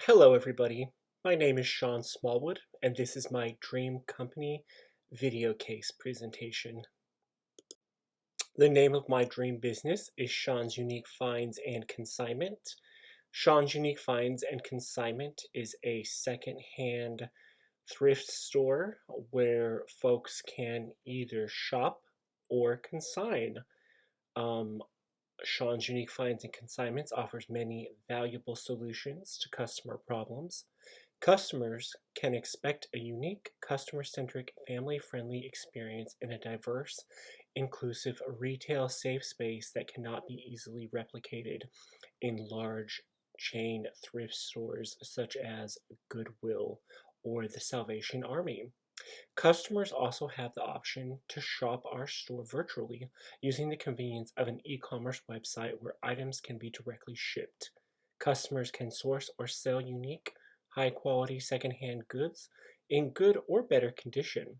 Hello, everybody. My name is Sean Smallwood, and this is my Dream Company video case presentation. The name of my dream business is Sean's Unique Finds and Consignment. Sean's Unique Finds and Consignment is a second-hand thrift store where folks can either shop or consign. Um, Sean's Unique Finds and Consignments offers many valuable solutions to customer problems. Customers can expect a unique, customer-centric, family-friendly experience in a diverse, inclusive retail safe space that cannot be easily replicated in large chain thrift stores such as Goodwill or the Salvation Army. Customers also have the option to shop our store virtually using the convenience of an e-commerce website where items can be directly shipped. Customers can source or sell unique, high-quality secondhand goods in good or better condition.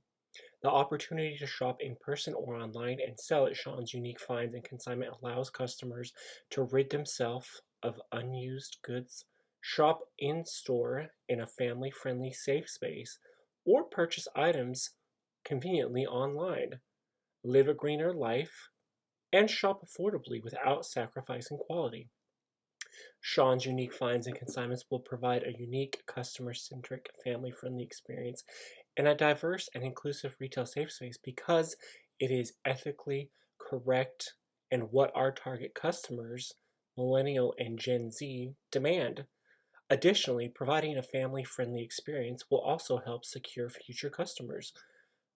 The opportunity to shop in person or online and sell at Sean's Unique Finds and Consignment allows customers to rid themselves of unused goods, shop in store in a family friendly safe space, or purchase items conveniently online, live a greener life, and shop affordably without sacrificing quality. Sean's Unique Finds and Consignments will provide a unique, customer centric, family friendly experience in a diverse and inclusive retail safe space because it is ethically correct and what our target customers, Millennial and Gen Z, demand. Additionally, providing a family friendly experience will also help secure future customers.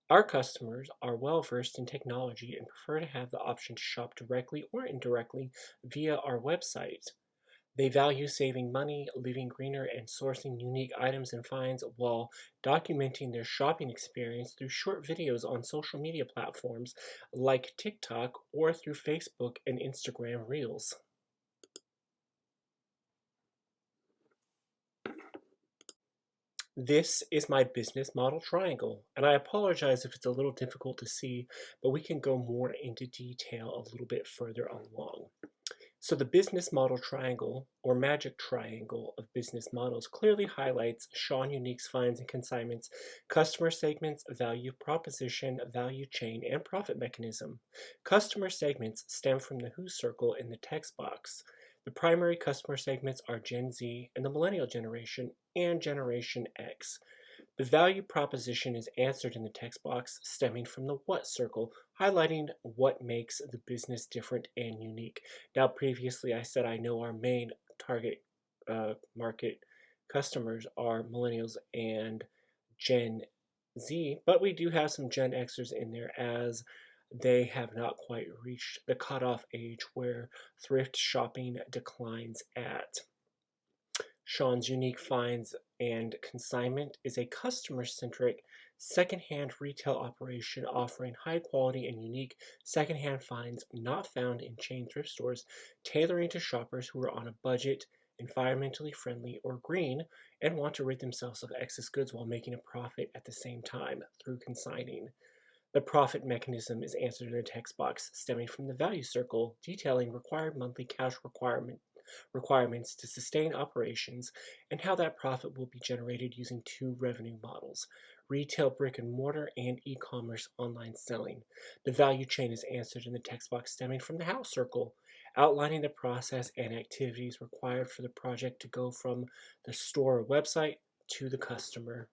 Our customers are well versed in technology and prefer to have the option to shop directly or indirectly via our website. They value saving money, living greener, and sourcing unique items and finds while documenting their shopping experience through short videos on social media platforms like TikTok or through Facebook and Instagram Reels. This is my business model triangle, and I apologize if it's a little difficult to see, but we can go more into detail a little bit further along. So the business model triangle, or magic triangle of business models, clearly highlights Sean Unique's finds and consignments, customer segments, value proposition, value chain, and profit mechanism. Customer segments stem from the Who circle in the text box. The primary customer segments are Gen Z and the Millennial generation and Generation X. The value proposition is answered in the text box stemming from the What circle, highlighting what makes the business different and unique. Now, previously I said I know our main target market customers are millennials and Gen Z, but we do have some Gen Xers in there as they have not quite reached the cutoff age where thrift shopping declines at. Sean's Unique Finds and Consignment is a customer-centric secondhand retail operation offering high-quality and unique secondhand finds not found in chain thrift stores, tailoring to shoppers who are on a budget, environmentally friendly, or green, and want to rid themselves of excess goods while making a profit at the same time through consigning. The profit mechanism is answered in the text box stemming from the value circle, detailing required monthly cash requirements to sustain operations and how that profit will be generated using two revenue models: retail brick and mortar and e-commerce online selling. The value chain is answered in the text box stemming from the how circle, outlining the process and activities required for the project to go from the store website to the customer.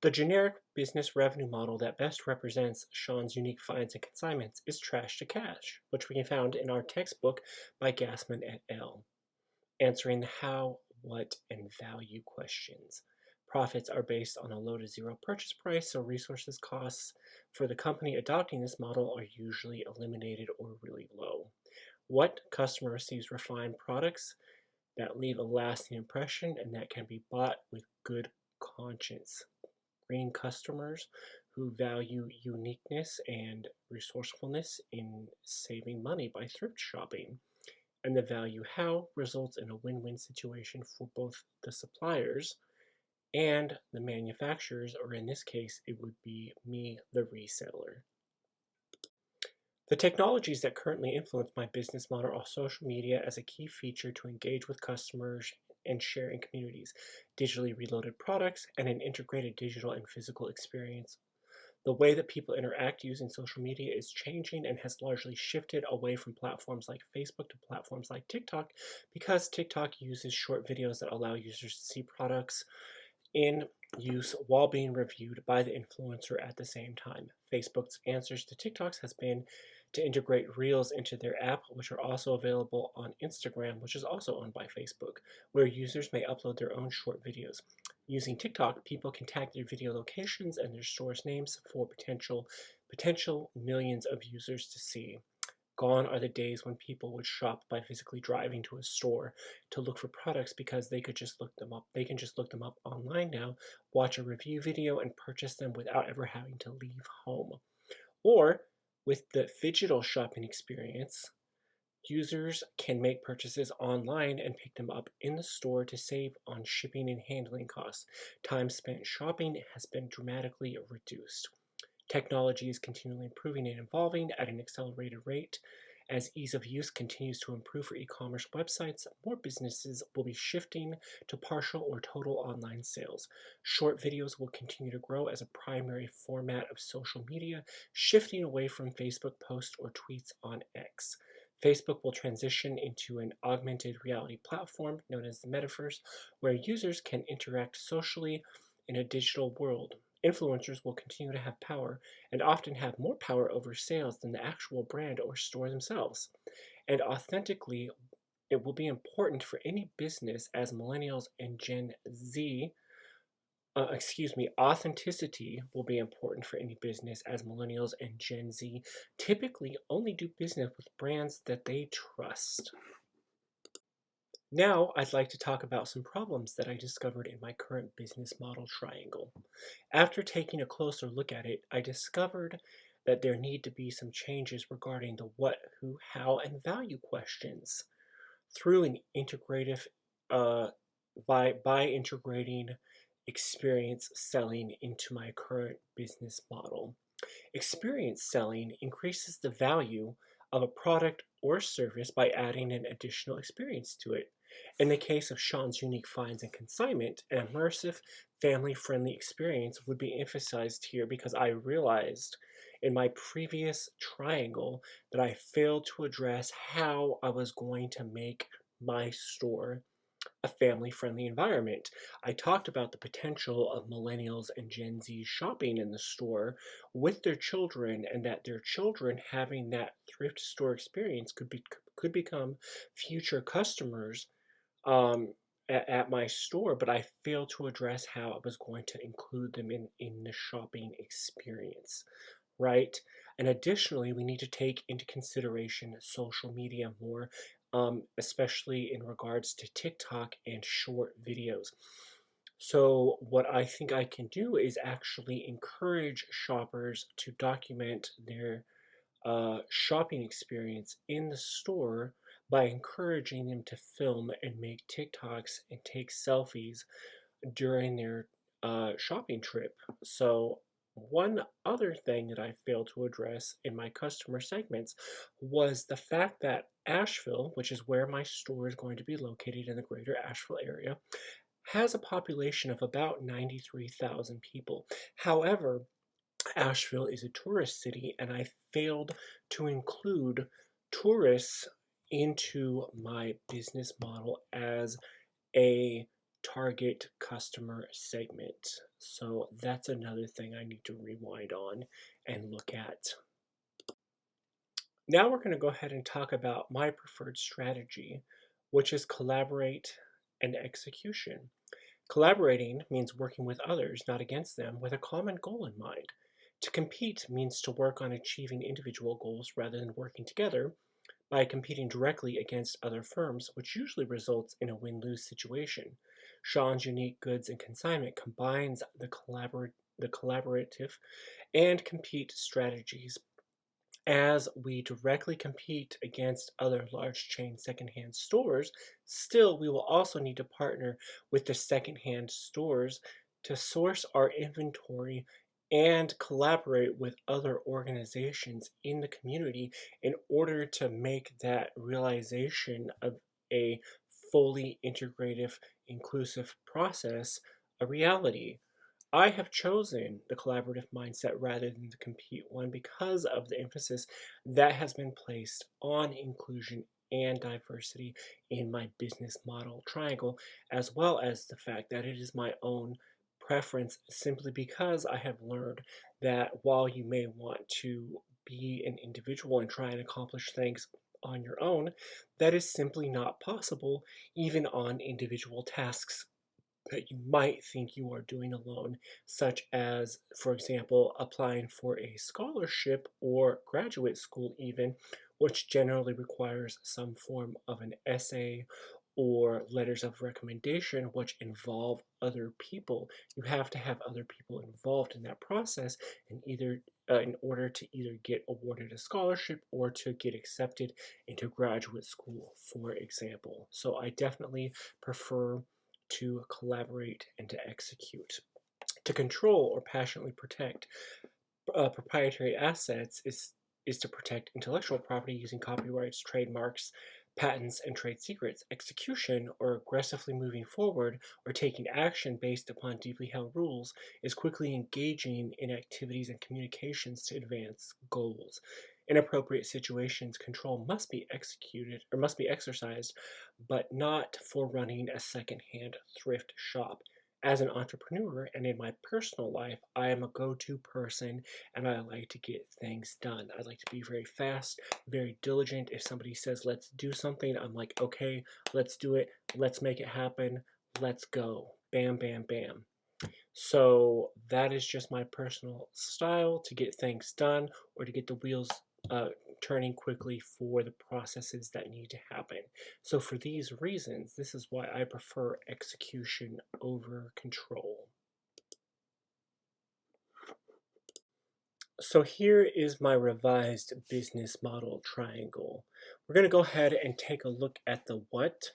The generic business revenue model that best represents Sean's Unique Finds and Consignments is Trash to Cash, which we found in our textbook by Gassman et al., answering the how, what, and value questions. Profits are based on a low to zero purchase price, so resources costs for the company adopting this model are usually eliminated or really low. What customer receives refined products that leave a lasting impression and that can be bought with good conscience. Green customers who value uniqueness and resourcefulness in saving money by thrift shopping. And the value how results in a win win situation for both the suppliers and the manufacturers, or in this case, it would be me, the reseller. The technologies that currently influence my business model are social media as a key feature to engage with customers and share in communities, digitally reloaded products, and an integrated digital and physical experience. The way that people interact using social media is changing and has largely shifted away from platforms like Facebook to platforms like TikTok because TikTok uses short videos that allow users to see products in use while being reviewed by the influencer at the same time. Facebook's answers to TikToks has been to integrate Reels into their app, which are also available on Instagram, which is also owned by Facebook, where users may upload their own short videos. Using TikTok, people can tag their video locations and their stores' names for potential millions of users to see. Gone are the days when people would shop by physically driving to a store to look for products because they could just look them up. They can just look them up online now, watch a review video, and purchase them without ever having to leave home. Or with the phygital shopping experience, users can make purchases online and pick them up in the store to save on shipping and handling costs. Time spent shopping has been dramatically reduced. Technology is continually improving and evolving at an accelerated rate. As ease of use continues to improve for e-commerce websites, more businesses will be shifting to partial or total online sales. Short videos will continue to grow as a primary format of social media, shifting away from Facebook posts or tweets on X. Facebook will transition into an augmented reality platform known as the Metaverse, where users can interact socially in a digital world. Influencers will continue to have power and often have more power over sales than the actual brand or store themselves. And authentically, it will be important for any business as millennials and Gen Z. Authenticity will be important for any business as millennials and Gen Z typically only do business with brands that they trust. Now, I'd like to talk about some problems that I discovered in my current business model triangle. After taking a closer look at it, I discovered that there need to be some changes regarding the what, who, how, and value questions through an integrative, uh, by integrating experience selling into my current business model. Experience selling increases the value of a product or service by adding an additional experience to it. In the case of Sean's Unique Finds and Consignment, an immersive, family-friendly experience would be emphasized here because I realized in my previous triangle that I failed to address how I was going to make my store a family-friendly environment. I talked about the potential of millennials and Gen Z shopping in the store with their children, and that their children having that thrift store experience could become future customers um, at my store, but I failed to address how I was going to include them in the shopping experience, right? And additionally, we need to take into consideration social media more, especially in regards to TikTok and short videos. So, what I think I can do is actually encourage shoppers to document their shopping experience in the store by encouraging them to film and make TikToks and take selfies during their shopping trip. So, one other thing that I failed to address in my customer segments was the fact that Asheville, which is where my store is going to be located in the greater Asheville area, has a population of about 93,000 people. However, Asheville is a tourist city, and I failed to include tourists into my business model as a target customer segment. So that's another thing I need to rewind on and look at. Now we're going to go ahead and talk about my preferred strategy, which is collaborate and execution. Collaborating means working with others, not against them, with a common goal in mind. To compete means to work on achieving individual goals rather than working together by competing directly against other firms, which usually results in a win-lose situation. Sean's Unique Goods and Consignment combines the collaborative and compete strategies. As we directly compete against other large chain secondhand stores, still we will also need to partner with the secondhand stores to source our inventory and collaborate with other organizations in the community in order to make that realization of a fully integrative, inclusive process a reality. I have chosen the collaborative mindset rather than the compete one because of the emphasis that has been placed on inclusion and diversity in my business model triangle, as well as the fact that it is my own preference simply because I have learned that while you may want to be an individual and try and accomplish things on your own, that is simply not possible, even on individual tasks that you might think you are doing alone, such as, for example, applying for a scholarship or graduate school, even, which generally requires some form of an essay or letters of recommendation, which involve other people. You have to have other people involved in that process, and in order to either get awarded a scholarship or to get accepted into graduate school, for example. So I definitely prefer to collaborate and to execute. To control or passionately protect proprietary assets is to protect intellectual property using copyrights, trademarks, patents, and trade secrets. Execution, or aggressively moving forward or taking action based upon deeply held rules, is quickly engaging in activities and communications to advance goals. In appropriate situations, control must be exercised, but not for running a secondhand thrift shop. As an entrepreneur and in my personal life, I am a go-to person and I like to get things done. I like to be very fast, very diligent. If somebody says, let's do something, I'm like, okay, let's do it. Let's make it happen. Let's go. Bam, bam, bam. So that is just my personal style to get things done or to get the wheels turning quickly for the processes that need to happen. So for these reasons, this is why I prefer execution over control. So here is my revised business model triangle. We're going to go ahead and take a look at the what.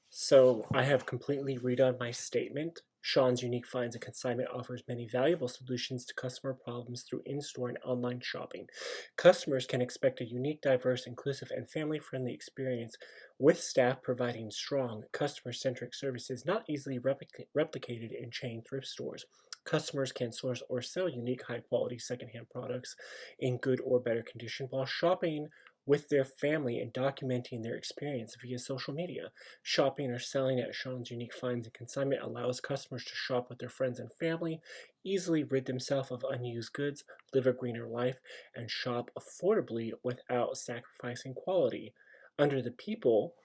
So I have completely redone my statement. Sean's Unique Finds and Consignment offers many valuable solutions to customer problems through in-store and online shopping. Customers can expect a unique, diverse, inclusive, and family-friendly experience with staff providing strong, customer-centric services not easily replicated in chain thrift stores. Customers can source or sell unique, high-quality secondhand products in good or better condition while shopping with their family and documenting their experience via social media. Shopping or selling at Sean's Unique Finds and Consignment allows customers to shop with their friends and family, easily rid themselves of unused goods, live a greener life, and shop affordably without sacrificing quality. Under the people,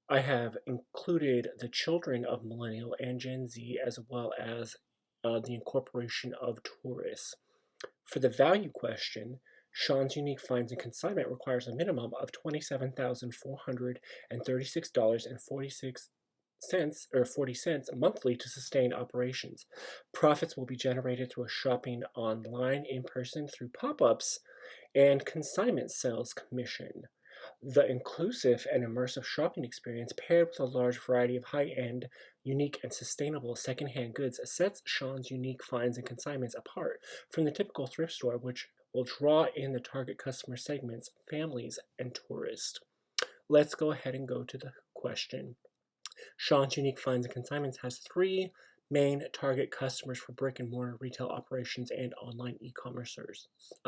I have included the children of Millennial and Gen Z as well as the incorporation of tourists. For the value question, Sean's Unique Finds and Consignment requires a minimum of $27,436.40 monthly to sustain operations. Profits will be generated through a shopping online, in person, through pop-ups, and consignment sales commission. The inclusive and immersive shopping experience, paired with a large variety of high-end, unique, and sustainable secondhand goods, sets Sean's Unique Finds and Consignments apart from the typical thrift store, which will draw in the target customer segments, families, and tourists. Let's go ahead and go to the question. Sean's Unique Finds and Consignments has three main target customers for brick and mortar retail operations and online e-commerce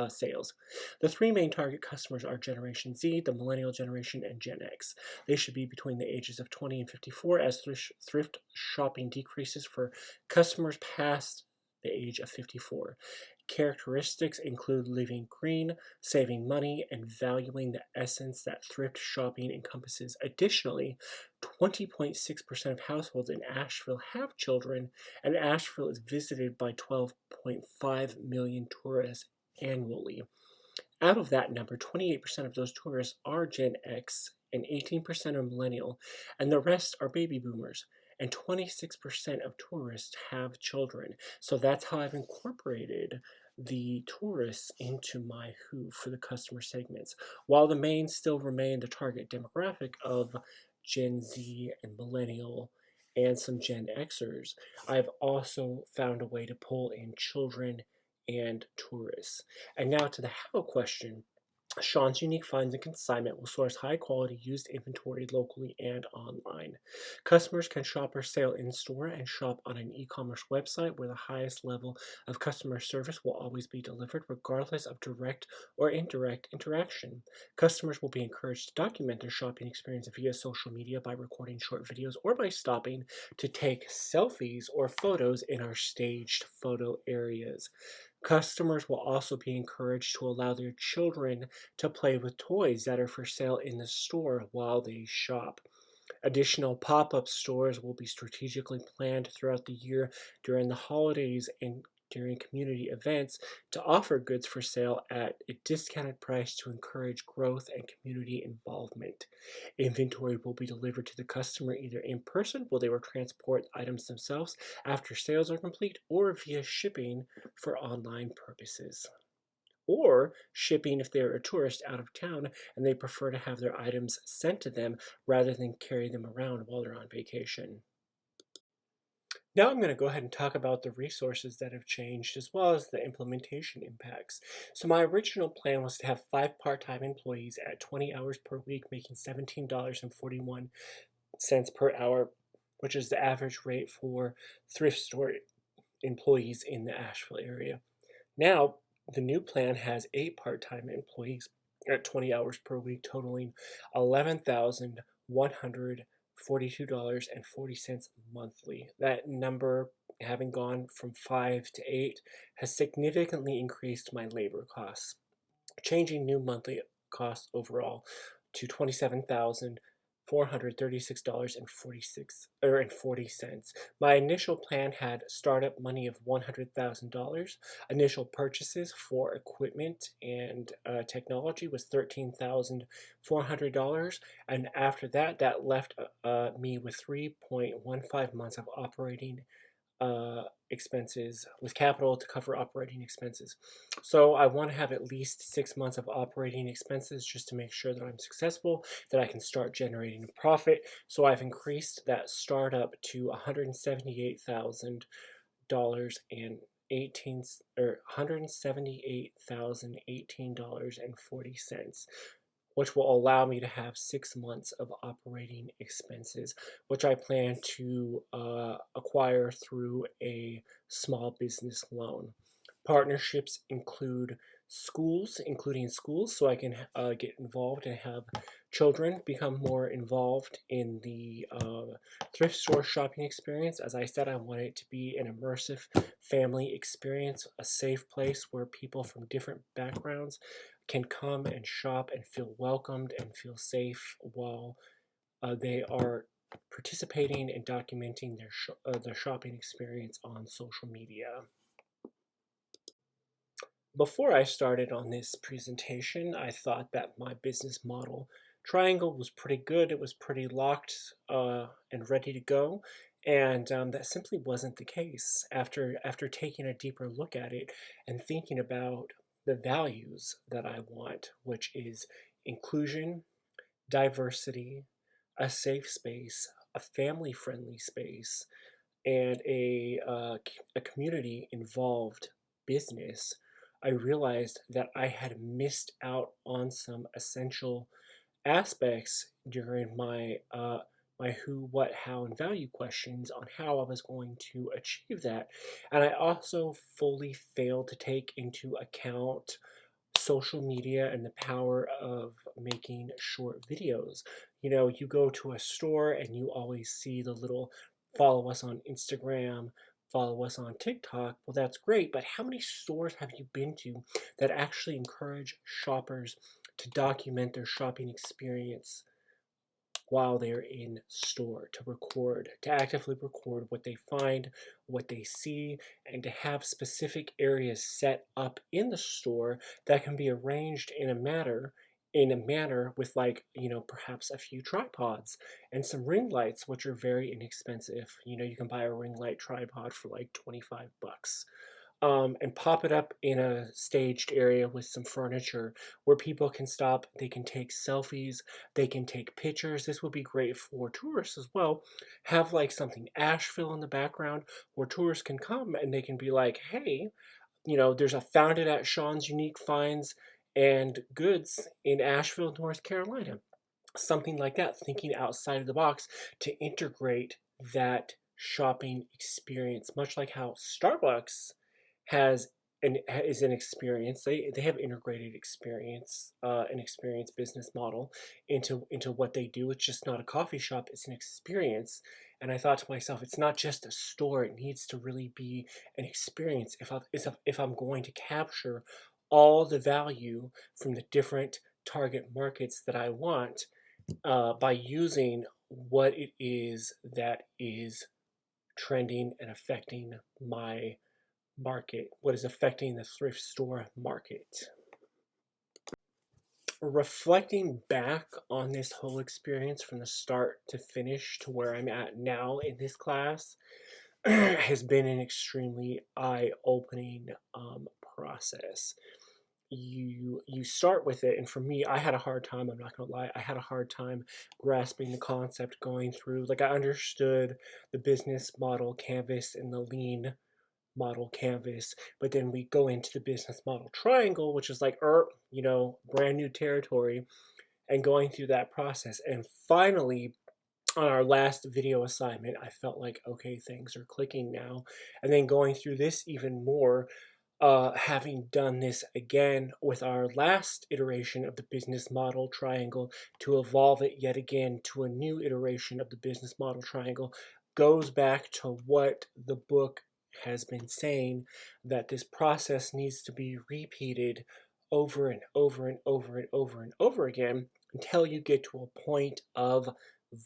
sales. The three main target customers are Generation Z, the Millennial Generation, and Gen X. They should be between the ages of 20 and 54 as thrift shopping decreases for customers past the age of 54. Characteristics include living green, saving money, and valuing the essence that thrift shopping encompasses. Additionally, 20.6% of households in Asheville have children, and Asheville is visited by 12.5 million tourists annually. Out of that number, 28% of those tourists are Gen X, and 18% are millennial, and the rest are baby boomers. And 26% of tourists have children. So that's how I've incorporated the tourists into my Who for the customer segments. While the main still remain the target demographic of Gen Z and millennial and some Gen Xers, I've also found a way to pull in children and tourists. And now to the how question. Sean's Unique Finds and Consignment will source high quality used inventory locally and online. Customers can shop or sale in store and shop on an e commerce website where the highest level of customer service will always be delivered, regardless of direct or indirect interaction. Customers will be encouraged to document their shopping experience via social media by recording short videos or by stopping to take selfies or photos in our staged photo areas. Customers will also be encouraged to allow their children to play with toys that are for sale in the store while they shop. Additional pop up stores will be strategically planned throughout the year during the holidays and during community events to offer goods for sale at a discounted price to encourage growth and community involvement. Inventory will be delivered to the customer either in person, where they will transport items themselves after sales are complete, or via shipping for online purposes, or shipping if they're a tourist out of town and they prefer to have their items sent to them rather than carry them around while they're on vacation. Now I'm going to go ahead and talk about the resources that have changed as well as the implementation impacts. So my original plan was to have 5 part-time employees at 20 hours per week, making $17.41 per hour, which is the average rate for thrift store employees in the Asheville area. Now, the new plan has 8 part-time employees at 20 hours per week, totaling $11,142.40 monthly. That number, having gone from 5 to 8, has significantly increased my labor costs, changing new monthly costs overall to $27,436.40. My initial plan had startup money of $100,000. Initial purchases for equipment and technology was $13,400, and after that, that left me with 3.15 months of operating expenses, with capital to cover operating expenses. So I want to have at least 6 months of operating expenses just to make sure that I'm successful, that I can start generating a profit. So I've increased that startup to $178,018, which will allow me to have 6 months of operating expenses, which I plan to acquire through a small business loan. Partnerships include schools, including schools, so I can get involved and have children become more involved in the thrift store shopping experience. As I said, I want it to be an immersive family experience, a safe place where people from different backgrounds can come and shop and feel welcomed and feel safe while they are participating and documenting their shopping experience on social media. Before I started on this presentation, I thought that my business model triangle was pretty good. It was pretty locked and ready to go, and that simply wasn't the case. After taking a deeper look at it and thinking about the values that I want, which is inclusion, diversity, a safe space, a family-friendly space, and a community involved business, I realized that I had missed out on some essential aspects during my who, what, how, and value questions on how I was going to achieve that. And I also fully failed to take into account social media and the power of making short videos. You know, you go to a store and you always see the little follow us on Instagram, follow us on TikTok. Well, that's great, but how many stores have you been to that actually encourage shoppers to document their shopping experience while they're in store, to record, to actively record what they find, what they see, and to have specific areas set up in the store that can be arranged in a manner with, like, perhaps a few tripods and some ring lights, which are very inexpensive. You can buy a ring light tripod for like 25 bucks, and pop it up in a staged area with some furniture where people can stop, they can take selfies, they can take pictures. This would be great for tourists as well. Have like something Asheville in the background where tourists can come and they can be like, hey, there's a founded at Sean's Unique Finds and goods in Asheville, North Carolina. Something like that, thinking outside of the box to integrate that shopping experience, much like how Starbucks has is an experience. They have integrated experience, an experience business model into what they do. It's just not a coffee shop; it's an experience. And I thought to myself, it's not just a store; it needs to really be an experience. If I'm going to capture all the value from the different target markets that I want, by using what it is that is trending and affecting my market, what is affecting the thrift store market. Reflecting back on this whole experience from the start to finish to where I'm at now in this class has been an extremely eye-opening process. You start with it, and for me, I had a hard time, I'm not gonna lie, I had a hard time grasping the concept, going through, like, I understood the business model canvas and the lean model canvas, but then we go into the business model triangle, which is like, brand new territory, and going through that process. And finally, on our last video assignment, I felt like, okay, things are clicking now. And then going through this even more, having done this again with our last iteration of the business model triangle, to evolve it yet again to a new iteration of the business model triangle, goes back to what the book has been saying, that this process needs to be repeated over and over and over and over and over again until you get to a point of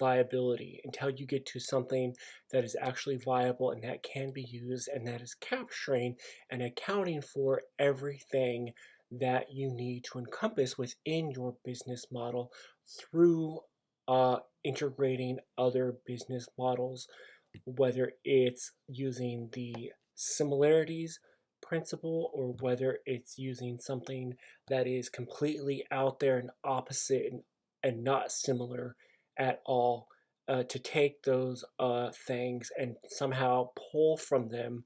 viability, until you get to something that is actually viable and that can be used and that is capturing and accounting for everything that you need to encompass within your business model through integrating other business models, whether it's using the similarities principle or whether it's using something that is completely out there and opposite and not similar at all, to take those things and somehow pull from them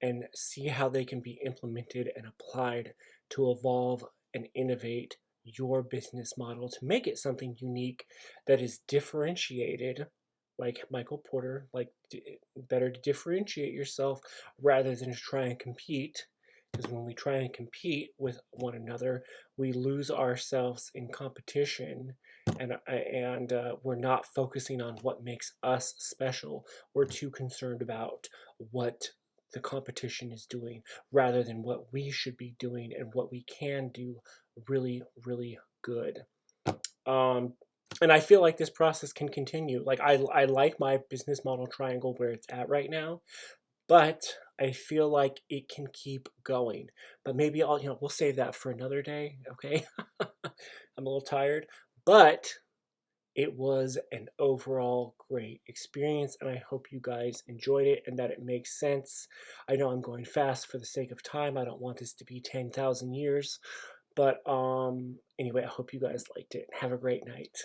and see how they can be implemented and applied to evolve and innovate your business model to make it something unique that is differentiated, like Michael Porter, like better to differentiate yourself rather than to try and compete. Because when we try and compete with one another, we lose ourselves in competition, and we're not focusing on what makes us special. We're too concerned about what the competition is doing rather than what we should be doing and what we can do really, really good. Um, and I feel like this process can continue. Like I like my business model triangle where it's at right now, but I feel like it can keep going. But maybe we'll save that for another day. Okay, I'm a little tired, but it was an overall great experience, and I hope you guys enjoyed it and that it makes sense. I know I'm going fast for the sake of time. I don't want this to be 10,000 years, but anyway, I hope you guys liked it. Have a great night.